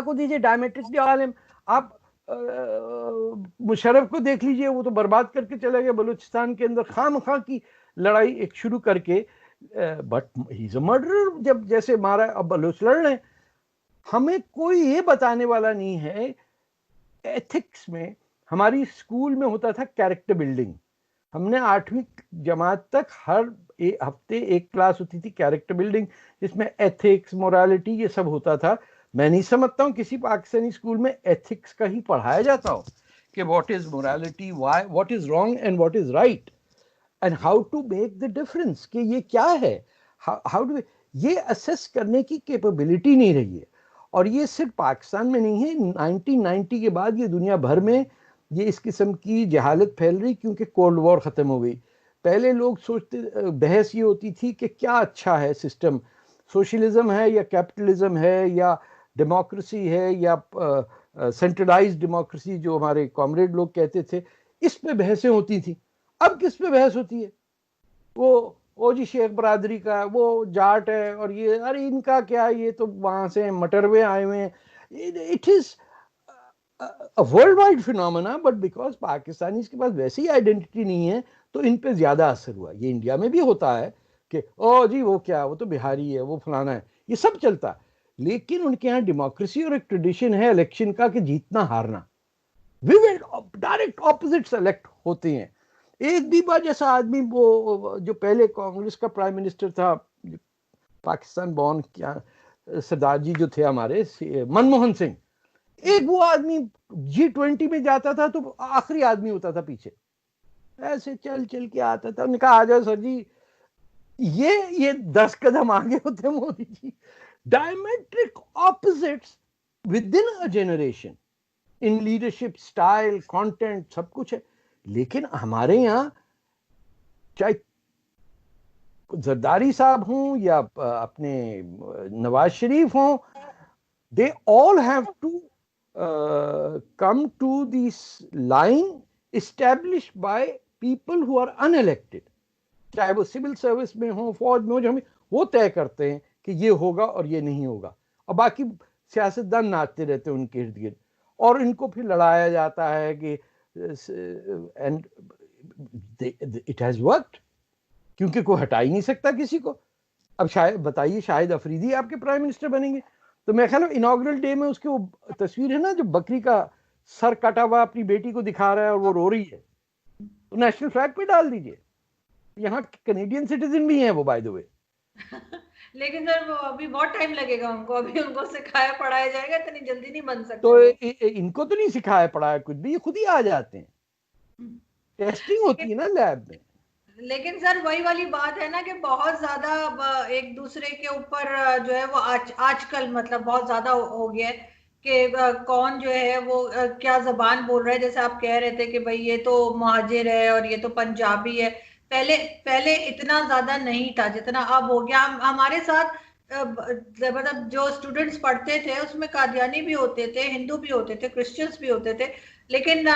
को दीजिए डायमेट्रिकली आलम। आप मुशर्रफ को देख लीजिए, वो तो बर्बाद करके चले गए बलूचिस्तान के अंदर खामखा की लड़ाई एक शुरू करके, but he is a murderer. जब जैसे मारा, अब बलूच लड़ रहे हैं, हमें कोई ये बताने वाला नहीं है। एथिक्स में हमारी स्कूल में होता था कैरेक्टर बिल्डिंग। हमने 8वीं जमात तक हर हफ्ते एक क्लास होती थी कैरेक्टर बिल्डिंग, जिसमें एथिक्स, मोरालिटी, ये सब होता था। मैं नहीं समझता हूँ किसी पाकिस्तानी स्कूल में एथिक्स का ही पढ़ाया जाता हो कि what is morality, why, what is wrong and what is right, and how to make the difference, कि ये क्या है, हाउ डू, ये असेस करने की कैपेबिलिटी नहीं रही है। और ये सिर्फ पाकिस्तान में नहीं है, 1990 के बाद ये दुनिया भर में ये इस किस्म की जहालत फैल रही, क्योंकि कोल्ड वॉर खत्म हो गई। पहले लोग सोचते, बहस ये होती थी कि क्या अच्छा है सिस्टम, सोशलिज्म है या कैपिटलिज्म है या डेमोक्रेसी है या सेंट्रलाइज्ड डेमोक्रेसी, जो हमारे कॉमरेड लोग कहते थे। इस पे बहसें होती थी। अब किस पे बहस होती है? वो जी शेख बरादरी का वो जाट है, और ये अरे इनका क्या, ये तो वहां से मटरवे आए हुए हैं। It is world wide phenomena, but because Pakistani के पास वैसी आइडेंटिटी नहीं है, तो इन पे ज्यादा असर हुआ। ये इंडिया में भी होता है कि ओ जी वो क्या, वो तो बिहारी है, वो फलाना है, ये सब चलता है। लेकिन उनके यहाँ डेमोक्रेसी और एक ट्रेडिशन है इलेक्शन का कि जीतना हारना, we will direct opposite select होते हैं। एक भी बार जैसा आदमी, वो जो पहले कांग्रेस का प्राइम मिनिस्टर था, पाकिस्तान बॉर्न, क्या सरदार जी जो थे हमारे, मनमोहन सिंह, एक वो आदमी G20 में जाता था तो आखिरी आदमी होता था पीछे, ऐसे चल चल के आता था। उन्होंने कहा आ जाओ सर जी, ये 10 कदम आगे होते Modi ji. Diametric opposites within a generation, in leadership style, content, सब कुछ है। लेकिन हमारे यहाँ चाहे जरदारी साहब हों या अपने नवाज शरीफ हों, they all have to come to this line established by people who are unelected, चाहे वो सिविल सर्विस में हो, फौज में हो, जो हमें वो तय करते हैं कि ये होगा और ये नहीं होगा, और बाकी सियासतदान नाचते रहते हैं उनके इर्द गिर्द, और इनको फिर लड़ाया जाता है कि एंड इट हैज वर्कड, क्योंकि कोई हटा ही नहीं सकता किसी को। अब शायद बताइए, शायद अफरीदी आपके प्राइम मिनिस्टर बनेंगे, तो मैं ख्याल इनॉग्रल डे में उसकी वो तस्वीर है ना, जो बकरी का सर कटा हुआ अपनी बेटी को दिखा रहा है और वो रो रही है, तो नेशनल फ्लैग पे डाल दीजिए। यहाँ कनेडियन सिटीजन भी हैं वो, बाय द वे। लेकिन सर वो अभी बहुत टाइम लगेगा उनको, अभी उनको सिखाया पढ़ाया जाएगा, इतनी जल्दी नहीं बन तो सकते वो। इनको तो नहीं सिखाया पढ़ाया कुछ भी, ये खुद ही आ जाते हैं, टेस्टिंग होती लेकिन है ना लैब में। लेकिन सर वही वाली बात है ना कि बहुत ज्यादा एक दूसरे के ऊपर जो है वो आजकल मतलब बहुत ज्यादा हो गया है कि कौन जो है वो क्या जबान बोल रहा है। जैसे आप कह रहे थे कि भाई ये तो मुहाजिर है और ये तो पंजाबी है, पहले पहले इतना ज्यादा नहीं था जितना अब हो गया। हमारे साथ मतलब जो स्टूडेंट्स पढ़ते थे उसमें कादियानी भी होते थे, हिंदू भी होते थे, क्रिश्चियंस भी होते थे। लेकिन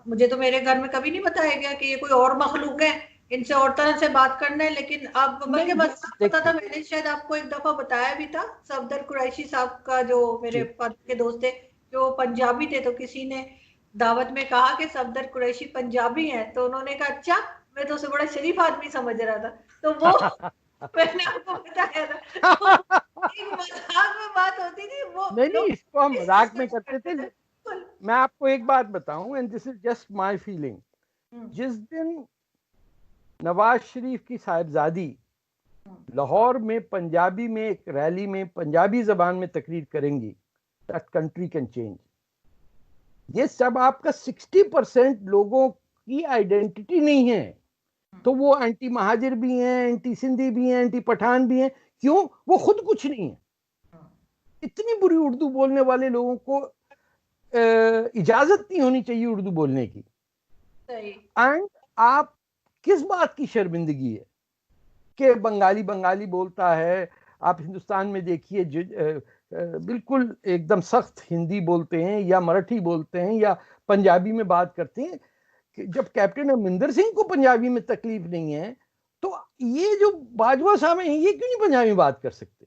मुझे तो मेरे घर में कभी नहीं बताया गया कि ये कोई और मखलूक है, इनसे और तरह से बात करना है। लेकिन अब बल्कि नहीं बस पता था, देखिए मैंने शायद आपको एक दफा बताया भी था, सफदर कुरैशी साहब का, जो मेरे जी, फादर के दोस्त थे, जो पंजाबी थे, तो किसी ने दावत में कहा कि सफदर कुरैशी पंजाबी हैं, तो उन्होंने कहा अच्छा, मैं तो उसे बड़ा शरीफ आदमी समझ रहा था। तो वो मैंने आपको बताया था। तो एक मजाक में बात होती थी, वो नहीं नहीं, लोग इसको हम इस मजाक किस्म में से करते करते थे। थे बिल्कुल। मैं आपको एक बात बताऊं, and this is just my feeling. Hmm, जिस दिन नवाज शरीफ की साहिबजादी हम्म, लाहौर में पंजाबी में एक रैली में पंजाबी जबान में तकरीर करेंगी, दैट कंट्री कैन चेंज। ये सब आपका 60% लोगों की आइडेंटिटी नहीं है, तो वो एंटी महाजिर भी हैं, एंटी सिंधी भी हैं, एंटी पठान भी हैं। क्यों? वो खुद कुछ नहीं है। हम्म, इतनी बुरी उर्दू बोलने वाले लोगों को इजाजत नहीं होनी चाहिए उर्दू बोलने की। सही। एंड आप, किस बात की शर्मिंदगी है कि बंगाली बंगाली बोलता है? आप हिंदुस्तान में देखिए, बिल्कुल एकदम सख्त हिंदी बोलते हैं या मराठी बोलते हैं या पंजाबी में बात करते हैं। कि जब कैप्टन अमरिंदर सिंह को पंजाबी में तकलीफ नहीं है, तो ये जो बाजवा साहब हैं, ये क्यों नहीं पंजाबी में बात कर सकते?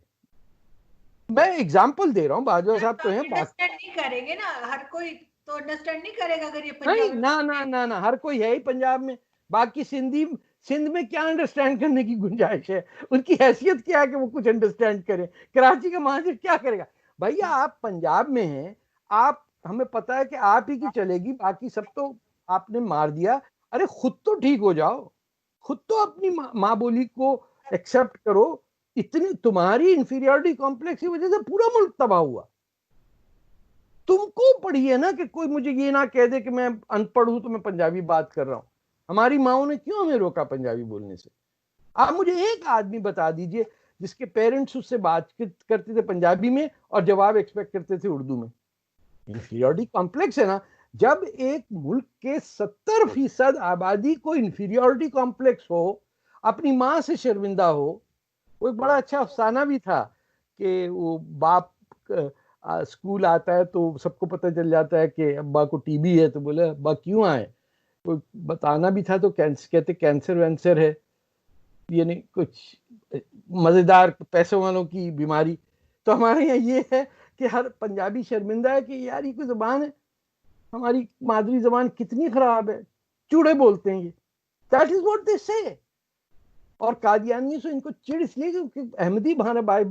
मैं एग्जाम्पल दे रहा हूँ, बाजवा साहब तो हैं, अंडरस्टैंड नहीं करेंगे ना, हर कोई तो अंडरस्टैंड नहीं करेगा अगर ये नहीं पंजाबी। ना ना ना ना, हर कोई है ही पंजाब में। बाकी सिंध में क्या अंडरस्टैंड करने की गुंजाइश है? उनकी हैसियत क्या है कि वो कुछ अंडरस्टैंड करें? कराची का महाजर क्या करेगा? भैया आप पंजाब में हैं, आप, हमें पता है कि आप ही की चलेगी, बाकी सब तो आपने मार दिया। अरे खुद तो ठीक हो जाओ, खुद तो अपनी माँ बोली को एक्सेप्ट करो। इतनी तुम्हारी इंफीरियरिटी कॉम्प्लेक्स की वजह से पूरा मुल्क तबाह हुआ। तुमको पड़ी है ना कि कोई मुझे ये ना कह दे कि मैं अनपढ़ हूं तो मैं पंजाबी बात कर रहा हूं। हमारी माओ ने क्यों हमें रोका पंजाबी बोलने से? आप मुझे एक आदमी बता दीजिए जिसके पेरेंट्स उससे बात करते थे पंजाबी में और जवाब एक्सपेक्ट करते थे उर्दू में। इंफीरियरिटी कॉम्प्लेक्स है ना। जब एक मुल्क के 70% आबादी को इंफीरियरिटी कॉम्प्लेक्स हो, अपनी माँ से शर्मिंदा हो। वो एक बड़ा अच्छा अफसाना भी था कि वो बाप स्कूल आता है तो सबको पता चल जाता है कि अब्बा को टीबी है, तो बोले अब्बा क्यों आए? तो बताना भी था तो कहते कैंसर वैंसर है, यानी कुछ मजेदार पैसों वालों की बीमारी। तो हमारे यहाँ ये है कि हर पंजाबी शर्मिंदा है कि यार ये कोई जबान है, हमारी मादरी जबान कितनी खराब है, चूड़े बोलते हैं ये। दैट इज व्हाट दे से। और कादियानियों से इनको चिढ़ इसलिए क्योंकि अहमदी भाना भाई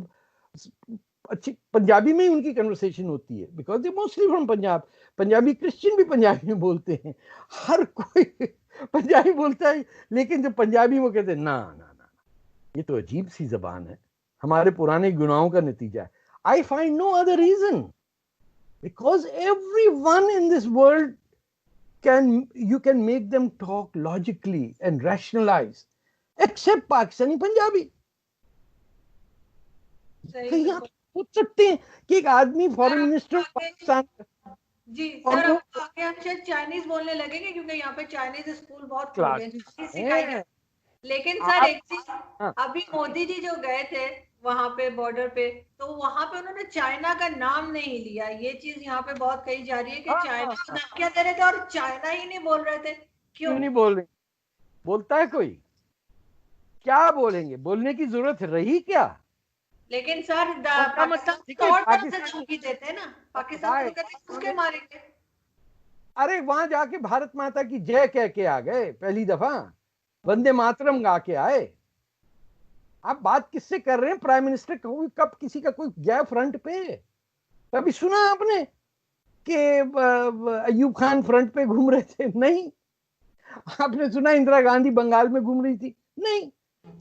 अच्छी पंजाबी में ही उनकी कन्वर्सेशन होती है, because they mostly from Punjab. Punjabi Christian भी पंजाबी में बोलते हैं, हर कोई पंजाबी बोलता है। लेकिन जो पंजाबी वो कहते हैं ना ना ना, ये तो अजीब सी जबान है, हमारे पुराने गुनाहों का नतीजा है। I find no other reason, because every one in this world can you can make them talk logically and rationalize, except Pakistani Punjabi। सही, कहीं आप बिल्कुल। पूछ सकते हैं कि एक आदमी सर फॉरेन अब मिनिस्टर आगे, पाकिस्तान जी और सर, अब वो तो आगे हम शायद चाइनीज बोलने लगेंगे क्योंकि यहाँ पे चाइनीज स्कूल बहुत खुल क्लास गए हैं, चाइनीज सिखाई है। जाती है। लेकिन सर आप एक चीज, हाँ अभी मोदी जी जो गए थे वहां पे बॉर्डर पे, तो वहां पे उन्होंने चाइना का नाम नहीं लिया। ये चीज यहाँ पे बहुत कही जा रही है कि हाँ चाइना हाँ का हाँ, नाम क्या दे रहे थे और चाइना ही नहीं बोल रहे थे, क्यों? क्यों नहीं बोल रहे? बोलता है कोई? क्या बोलेंगे? बोलने की जरूरत रही क्या? लेकिन सर उनका मतलब पाकिस्तान ठीक को है और तरह से पाकिस्तान धमकी देते हैं ना, पाकिस्तान को तो बाय, कहते हैं उसके मारेंगे। अरे वहां जाके भारत माता की जय कह के आ गए पहली दफा, वंदे मातरम गा के आए। आप बात किससे कर रहे हैं? प्राइम मिनिस्टर कब किसी का कोई गया फ्रंट पे? कभी सुना आपने कि अयूब खान फ्रंट पे घूम रहे थे? नहीं। आपने सुना इंदिरा गांधी बंगाल में घूम रही थी? नहीं।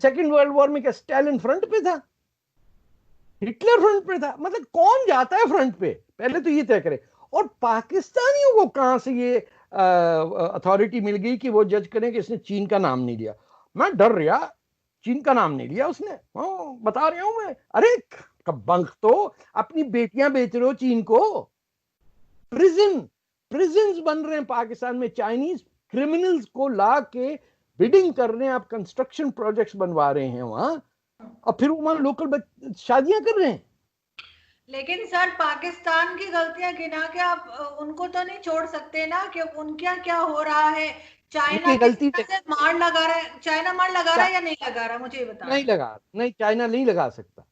सेकेंड वर्ल्ड वॉर में क्या स्टालिन फ्रंट पे था? हिटलर फ्रंट पे था? मतलब कौन जाता है फ्रंट पे? पहले तो ये तय करे। और पाकिस्तानियों को कहां से ये अथॉरिटी मिल गई कि वो जज करें कि इसने चीन का नाम नहीं लिया? मैं डर रहा, चीन का नाम नहीं लिया उसने। बता रहा हूं मैं। अरे बंक तो अपनी बेटियां बेच रहे हो चीन को। प्रिजन प्रिजन बन रहे हैं पाकिस्तान में, चाइनीज क्रिमिनल्स को ला के बिडिंग कर रहे हैं, आप कंस्ट्रक्शन प्रोजेक्ट्स बनवा रहे हैं वहां, और फिर वहां लोकल शादियां कर रहे हैं। लेकिन सर पाकिस्तान की गलतियां गिना के आप उनको तो नहीं छोड़ सकते ना कि उनके यहाँ क्या हो रहा है। चाइना उनकी किस गलती तरह से मार लगा रहा है, चाइना मार लगा रहा चा, है या नहीं लगा रहा, मुझे ये नहीं बताना। लगा, नहीं चाइना नहीं लगा सकता।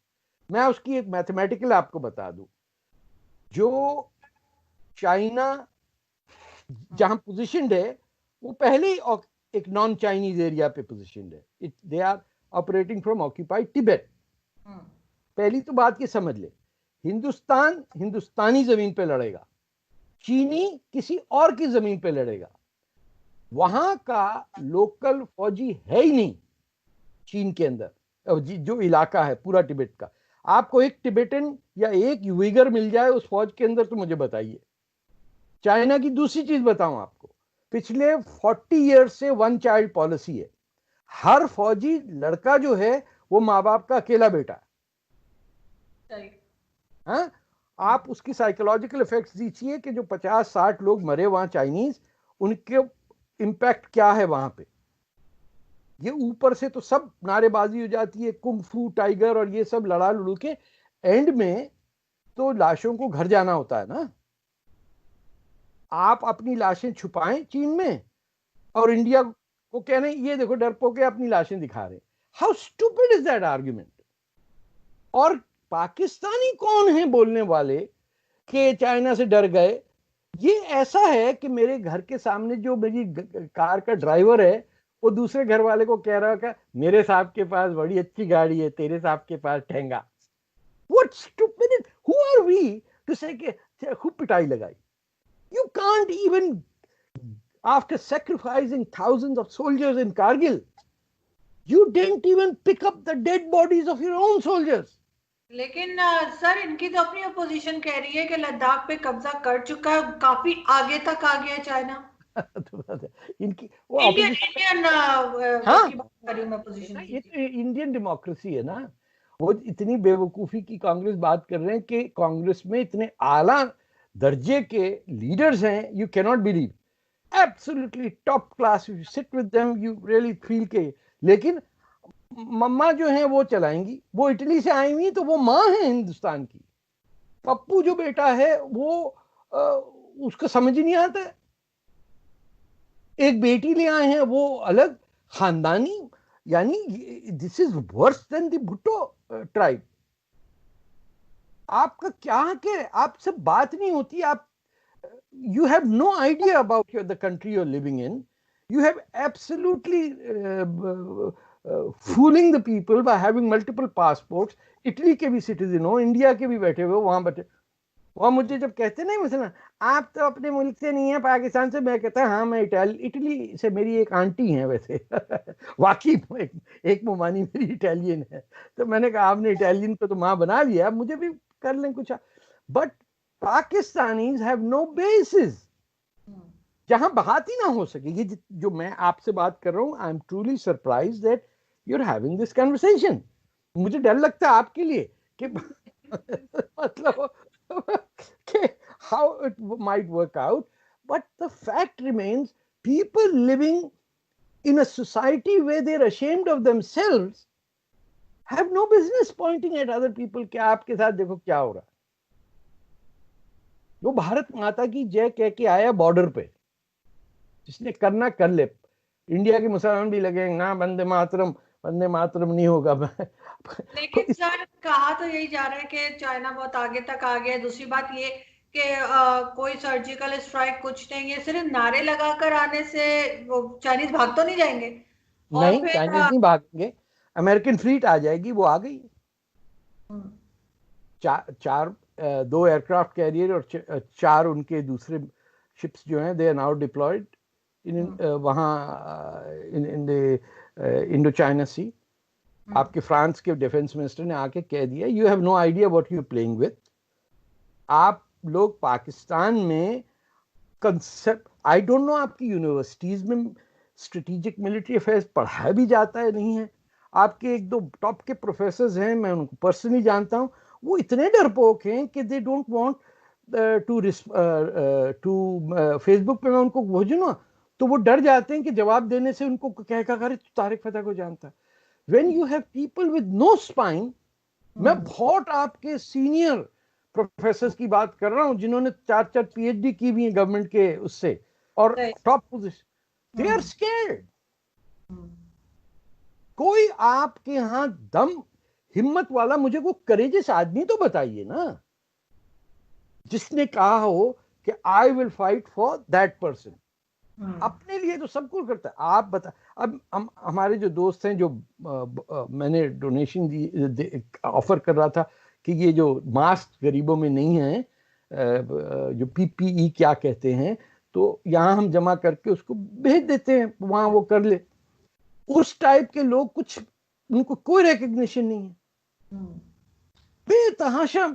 मैं उसकी एक मैथमेटिकल आपको बता दूं। जो चाइना जहां पोजिशनड है, वो पहले ही एक नॉन चाइनीज एरिया पे पोजिशनड है। They are operating from occupied Tibet. Hmm. पहली तो बात ये समझ ले, हिंदुस्तान हिंदुस्तानी जमीन पे लड़ेगा, चीनी किसी और की जमीन पे लड़ेगा। वहां का लोकल फौजी है ही नहीं चीन के अंदर। जो इलाका है पूरा तिब्बत का, आपको एक तिब्बतन या एक युइगर मिल जाए उस फौज के अंदर तो मुझे बताइए। चाइना की दूसरी चीज बताऊं आपको, पिछले 40 ईयर से वन चाइल्ड पॉलिसी है। हर फौजी लड़का जो है वो माँ बाप का अकेला बेटा है। सही। हाँ? आप उसकी साइकोलॉजिकल इफेक्ट्स दीजिए कि जो 50-60 लोग मरे वहां चाइनीज, उनके इम्पैक्ट क्या है वहां पे। ये ऊपर से तो सब नारेबाजी हो जाती है, कुंग फू टाइगर और ये सब लड़ा लुड़ू के एंड में तो लाशों को घर जाना होता है ना। आप अपनी लाशें छुपाएं चीन में और इंडिया को कह रहे हैं ये देखो डरपोके अपनी लाशें दिखा रहे हैं। How stupid is that argument? और पाकिस्तानी कौन है बोलने वाले कि चाइना से डर गए? ये ऐसा है कि मेरे घर के सामने जो मेरी कार का ड्राइवर है, वो दूसरे घर वाले को कह रहा है मेरे साहब के पास बड़ी अच्छी गाड़ी है, तेरे साहब के पास ठेंगा। What stupid! Who are we to say कि खूब पिटाई लगाई? You can't even, after sacrificing thousands of soldiers in Kargil, you didn't even pick up the dead bodies of your own soldiers. लेकिन सर इनकी तो अपनी अपोजिशन कह रही है कि लद्दाख पे कब्जा कर चुका है, काफी आगे तक आ गया चाइना। इनकी वो इंडियन ऑपोजिशन, इंडियन हाँ, उसकी बात कर रही हूँ मैं, अपोजिशन ये की। तो इंडियन डेमोक्रेसी है ना। वो इतनी बेवकूफी की कांग्रेस बात कर रहे हैं कि कांग्रेस में इतने आला दर्जे के लीडर्स हैं, you can not believe, absolutely top class, you sit with them you really feel के। लेकिन मम्मा जो है वो चलाएंगी, वो इटली से आई हुई तो वो माँ है हिंदुस्तान की। पप्पू जो बेटा है वो उसको समझ ही नहीं आता है। एक बेटी ले आए हैं वो अलग खानदानी, यानी this is worse than the Bhutto tribe. आपका क्या के आपसे बात नहीं होती, आप you have no idea about the country you're living in. You have absolutely fooling the people by having multiple passports. Italy के भी सिटीजन हो, इंडिया के भी बैठे हुए वहां बैठे। वहां मुझे जब कहते नहीं मसला आप तो अपने मुल्क से नहीं है, पाकिस्तान से, मैं कहता हाँ मैं इटली से, मेरी एक आंटी है वैसे वाकई एक मुमानी मेरी इटालियन है। तो मैंने कहा आपने इटालियन को तो माँ बना लिया, मुझे भी कर लें कुछ। But Pakistanis have no basis जहां बात ही ना हो सके। ये जो मैं आपसे बात कर रहा हूं, I am truly surprise that you are having this conversation. मुझे डर लगता है आपके लिए कि मतलब कि how it might work out, but the fact remains people living in a society where they're ashamed of themselves have no business pointing at other people कि आपके साथ देखो क्या हो रहा है। वो भारत माता की जय कह के आया बॉर्डर पे, जिसने करना कर ले। इंडिया के मुसलमान भी लगेंगे ना वंदे मातरम नहीं होगा। लेकिन सर कहा तो यही जा रहा है कि चाइना बहुत आगे तक आ गया है। दूसरी बात ये कि कोई सर्जिकल स्ट्राइक कुछ नहीं है, सिर्फ नारे लगाकर आने से वो चाइनीज भाग तो नहीं जाएंगे। और नहीं, फिर चाइनीज नहीं भागेंगे, अमेरिकन फ्लीट आ जाएगी, वो आ गई। चार दो एयरक्राफ्ट कैरियर और चार उनके दूसरे शिप्स जो हैं, they are now deployed in वहाँ in the Indo China Sea. आपके फ्रांस के डिफेंस मिनिस्टर ने आके कह दिया you have no idea what you playing with. आप लोग पाकिस्तान में कंसेप्ट, आई डोंट नो आपकी यूनिवर्सिटीज में स्ट्रेटेजिक मिलिट्री अफेयर्स पढ़ाया भी जाता है नहीं है। आपके एक दो टॉप के प्रोफेसर हैं, मैं उनको पर्सनली जानता हूं, वो इतने डरपोक हैं कि they don't want to Facebook पे मैं उनको भेजू ना तो वो डर जाते हैं कि जवाब देने से उनको कहेगा अरे तारिक फतेह को जानता है। When you have people with no spine, मैं बहुत आपके सीनियर प्रोफेसर की बात कर रहा हूं जिन्होंने 4-4 पीएचडी की भी है गवर्नमेंट के उससे और top position, they are scared. कोई आपके यहां दम हिम्मत वाला मुझे को करेजियस आदमी तो बताइए ना, जिसने कहा हो कि I will fight for that person. अपने लिए तो सब कुछ करता है। आप बता, अब हम हमारे जो दोस्त हैं जो मैंने डोनेशन दी ऑफर कर रहा था कि ये जो मास्क गरीबों में नहीं है, जो पीपीई क्या कहते हैं, तो यहाँ हम जमा करके उसको भेज देते हैं, वहां वो कर ले। उस टाइप के लोग कुछ, उनको कोई रिकग्निशन नहीं है। बेतहाशा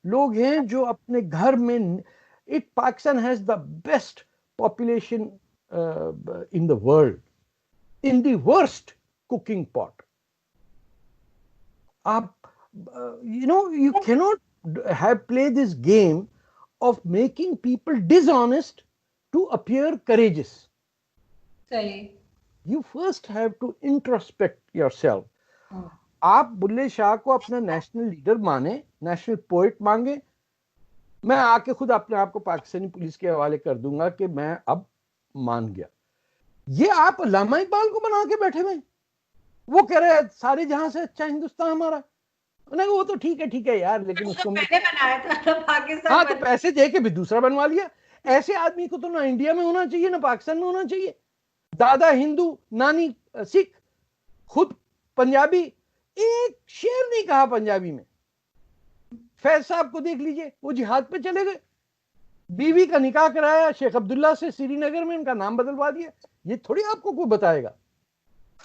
लोग हैं जो अपने घर में, Pakistan has the best population in the world, in the worst cooking pot. You cannot have play this game of making people dishonest to appear courageous. सही। You first have to introspect yourself. आप बुल्ले शाह को अपना national leader माने, national poet मांगे, मैं आके खुद अपने आप को पाकिस्तानी पुलिस के हवाले कर दूंगा कि मैं अब मान गया। ये आप अल्लामा इकबाल को बना के बैठे हुए, वो कह रहे हैं सारे जहां से अच्छा हिंदुस्तान हमारा। ना वो तो ठीक है यार, लेकिन उसको उसको मैंने बनाया था ना, पाकिस्तान हाँ तो बना। पैसे दे के भी दूसरा बनवा लिया। ऐसे आदमी को तो ना इंडिया में होना चाहिए ना पाकिस्तान में होना चाहिए। दादा हिंदू, नानी सिख, खुद पंजाबी, एक शेर नहीं कहा पंजाबी में। फैज साहब को देख लीजिए, वो जिहाद पे चले गए, बीवी का निकाह कराया शेख अब्दुल्ला से श्रीनगर में, उनका नाम बदलवा दिया। ये थोड़ी आपको कोई बताएगा।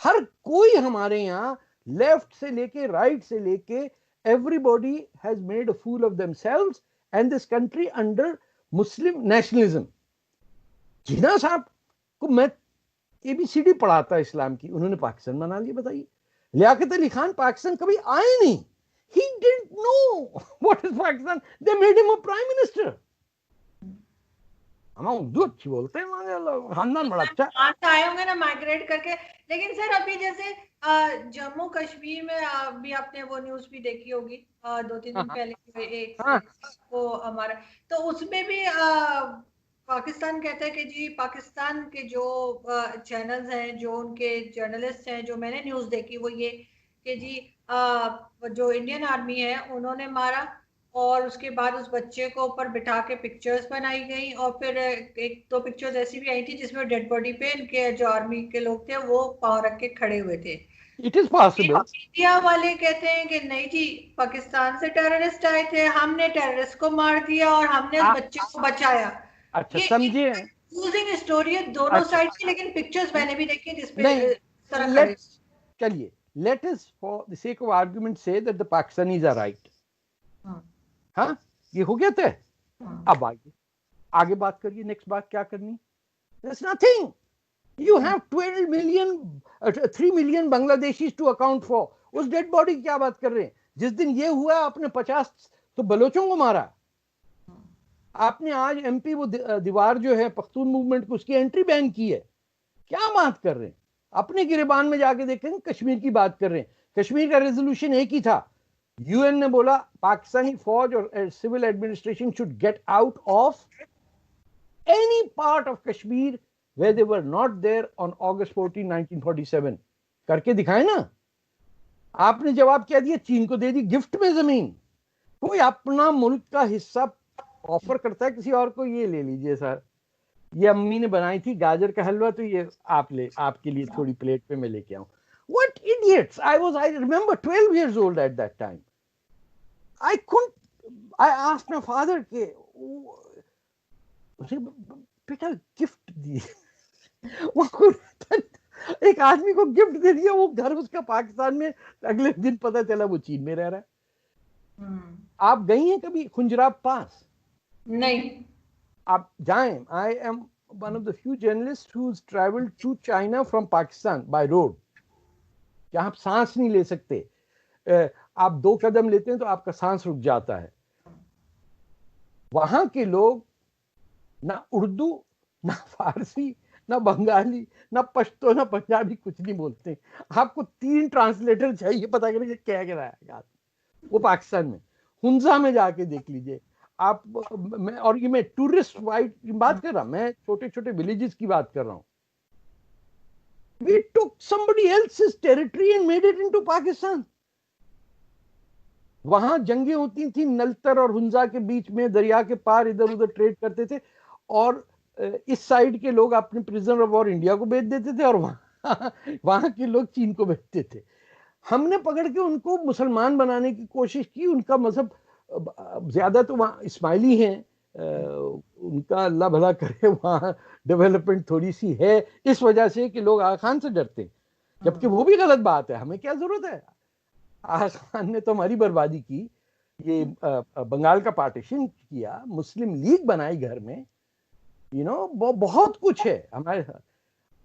हर कोई हमारे यहाँ लेफ्ट से लेके राइट से लेके everybody has made a fool of themselves and this country under Muslim nationalism. Jinnah Sahab को मैं एबीसीडी पढ़ाता इस्लाम की, उन्होंने पाकिस्तान बना लिया, बताइए। लियाकत अली खान पाकिस्तान कभी आए नहीं, he didn't know what is Pakistan, they made him a prime minister। हम उर्दू अच्छी बोलते हैं, खानदान बड़ा अच्छा। वहां से आए होंगे ना माइग्रेट करके। लेकिन सर अभी जैसे जम्मू कश्मीर में अभी आपने वो न्यूज भी देखी होगी 2-3 दिन हाँ पहले, हाँ एक वो हमारा, तो उसमें भी पाकिस्तान कहता है कि जी पाकिस्तान के जो चैनल्स हैं, जो उनके जर्नलिस्ट हैं, जो मैंने न्यूज देखी वो ये कि जी जो इंडियन आर्मी है उन्होंने मारा, और उसके बाद उस बच्चे को ऊपर बिठा के पिक्चर्स बनाई गई, और फिर एक दो पिक्चर्स ऐसी भी आई थी जिसमें डेड बॉडी पे इनके जो आर्मी के लोग थे वो पाँव रख के खड़े हुए थे। It is possible. इंडिया वाले कहते हैं कि नहीं जी, पाकिस्तान से टेररिस्ट आए थे, हमने टेररिस्ट को मार दिया और हमने उस बच्चे को बचाया। अच्छा ये समझे। कंफ्यूजिंग स्टोरी है दोनों अच्छा साइड की, लेकिन पिक्चर्स मैंने भी देखी जिसपे नहीं, इस तरह खड़े। लेट्स, चलिए, let us for the sake of argument say that the Pakistanis are right. हाँ, ये हो गया तय। अब आगे आगे बात करिए, नेक्स्ट बात क्या करनी। There's nothing. You have 12 million, 3 million Bangladeshis to account for. उस डेड बॉडी की क्या बात कर रहे हैं? जिस दिन ये हुआ आपने 50 तो बलोचों को मारा। आपने आज एमपी वो दीवार जो है पख्तून मूवमेंट को, उसकी एंट्री बैन की है। क्या बात कर रहे हैं? अपने गिरबान में जाके देखें, कश्मीर की बात कर रहे हैं। कश्मीर का रेजोल्यूशन एक ही था, यूएन ने बोला पाकिस्तानी फौज और civil administration should get out of any part of Kashmir where they were not there on August 14, 1947। करके दिखाए ना। आपने जवाब क्या दिया? चीन को दे दी गिफ्ट में जमीन। कोई अपना मुल्क का हिस्सा ऑफर करता है किसी और को, ये ले लीजिए सर, ये अम्मी ने बनाई थी गाजर का हलवा, तो ये आपके लिए थोड़ी प्लेट पे मैं लेके आऊं। What idiots! I remember 12 years old at that time. I asked my father के बेटा गिफ्ट दी वो एक आदमी को गिफ्ट दे दिया, वो घर उसका पाकिस्तान में, अगले दिन पता चला वो चीन में रह रहा है। आप गई हैं कभी खुंजराब पास? नहीं। आप जाएं। I am one of the few journalist who travelled to China from Pakistan by road. क्या आप सांस नहीं ले सकते, आप 2 कदम लेते हैं तो आपका सांस रुक जाता है। वहां के लोग ना उर्दू, ना फारसी, ना बंगाली, ना पश्तो, ना पंजाबी, कुछ नहीं बोलते। आपको 3 ट्रांसलेटर चाहिए पता करेंगे क्या कह रहा है यार। वो पाकिस्तान में हुंजा में जाके देख लीजिए आप। मैं और ये मैं टूरिस्ट वाइट की बात कर रहा, मैं छोटे छोटे विलेजेस की बात कर रहा हूं। We took somebody else's territory and made it into Pakistan। वहां जंगें होती थी नलतर और हुंजा के बीच में, दरिया के पार इधर उधर ट्रेड करते थे, और इस साइड के लोग अपने प्रिजनर ऑफ वॉर इंडिया को बेच देते थे, और वहां के लोग चीन को बेचते थे। हमने पकड़ के उनको मुसलमान बनाने की कोशिश की। उनका मजहब ज्यादा तो वहाँ इस्माइली हैं, उनका अल्लाह भला करे, वहाँ डेवलपमेंट थोड़ी सी है इस वजह से कि लोग आगा खान से डरते हैं, जबकि वो भी गलत बात है। हमें क्या जरूरत है? आगा खान ने तो हमारी बर्बादी की। ये बंगाल का पार्टीशन किया, मुस्लिम लीग बनाई घर में, बहुत कुछ है हमारे।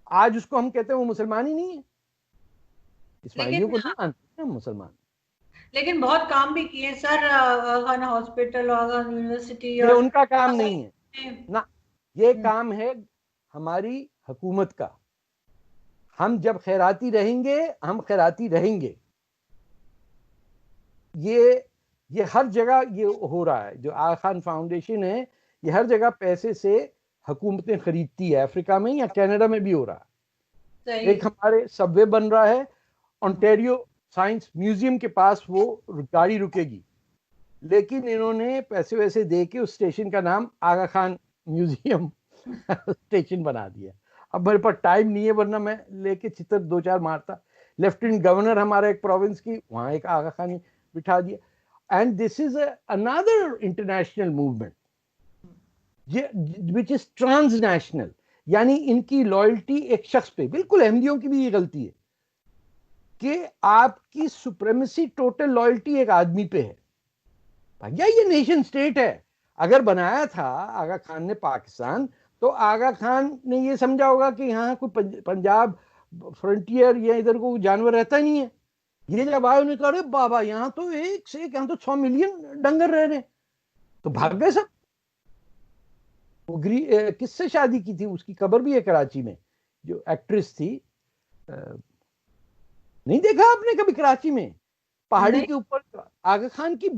आज उसको हम कहते हैं वो मुसलमान ही नहीं है, इस्माइलियों को नहीं मानते मुसलमान। लेकिन बहुत काम भी किए सर, आगन हॉस्पिटल, आगन यूनिवर्सिटी, ये और उनका काम नहीं है ना, ये काम है हमारी हुकूमत का। हम जब खैराती रहेंगे, हम खैराती रहेंगे। ये हर जगह ये हो रहा है। जो आगा खान फाउंडेशन है, ये हर जगह पैसे से हुकूमतें खरीदती है, अफ्रीका में या कनाडा में भी हो रहा है। एक हमारे सबवे बन रहा है, ओंटारियो साइंस म्यूजियम के पास वो गाड़ी रुकेगी, लेकिन इन्होंने पैसे वैसे दे के उस स्टेशन का नाम आगा खान म्यूजियम स्टेशन बना दिया। अब मेरे पास टाइम नहीं है, वरना मैं लेके चित्र 2-4 मारता। लेफ्टिनेंट गवर्नर हमारा एक प्रोविंस की, वहां एक आगा खान बिठा दिया। And this is another international movement which is transnational, यानी इनकी लॉयल्टी एक शख्स पे, बिल्कुल अहमदियों की भी ये गलती है कि आपकी सुप्रीमेसी टोटल लॉयल्टी एक आदमी पे है। भैया ये नेशन स्टेट है। अगर बनाया था आगा खान ने पाकिस्तान, तो आगा खान ने ये समझा होगा कि यहाँ कोई पंजाब फ्रंटियर या इधर को जानवर रहता ही नहीं है। ये जब आए उन्होंने कहा अरे बाबा यहाँ तो एक से एक, यहाँ तो 100 मिलियन डंगर रह रहे, तो भाग गए सब। वो किससे शादी की थी, उसकी कब्र भी है कराची में, जो एक्ट्रेस थी, नहीं देखा आपने कभी कराची में पहाड़ी के ऊपर आगा खान की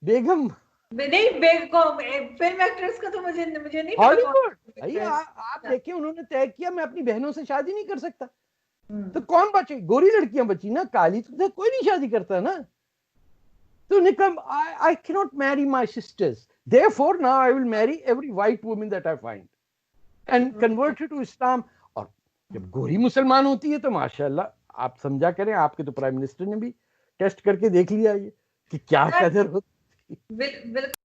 बेगम? नहीं, फिल्म एक्ट्रेस का तो मुझे नहीं पता। हॉलीवुड भाई, आप देखें, उन्होंने तय किया मैं अपनी बहनों से शादी नहीं कर सकता, तो कौन बचे? गोरी लड़कियां बची ना, काली तो कोई नहीं शादी करता ना। तो Nikam, I cannot marry my sisters, therefore now I will marry every white woman that I find and convert her to Islam। और जब गोरी मुसलमान होती है तो माशाल्लाह, आप समझा करें, आपके तो प्राइम मिनिस्टर ने भी टेस्ट करके देख लिया ये कि क्या कदर होती है।